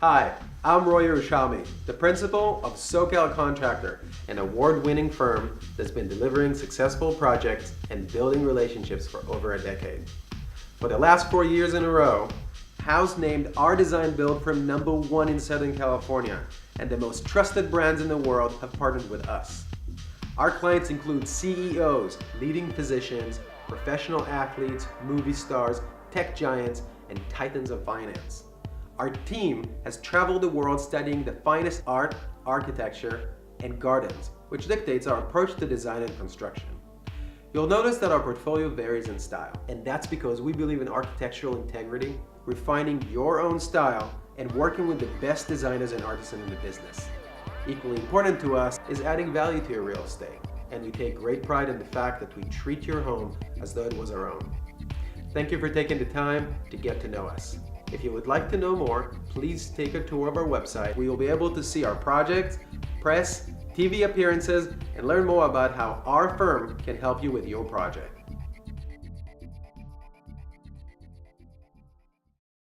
Hi, I'm Yerushalmi, the principal of SoCal Contractor, an award-winning firm that's been delivering successful projects and building relationships for over a decade. For the last 4 years in a row, Houzz named our design build firm #1 in Southern California, and the most trusted brands in the world have partnered with us. Our clients include CEOs, leading physicians, professional athletes, movie stars, tech giants, and titans of finance. Our team has traveled the world studying the finest art, architecture, and gardens, which dictates our approach to design and construction. You'll notice that our portfolio varies in style, and that's because we believe in architectural integrity, refining your own style, and working with the best designers and artisans in the business. Equally important to us is adding value to your real estate, and we take great pride in the fact that we treat your home as though it was our own. Thank you for taking the time to get to know us. If you would like to know more, please take a tour of our website where you'll be able to see our projects, press, TV appearances, and learn more about how our firm can help you with your project.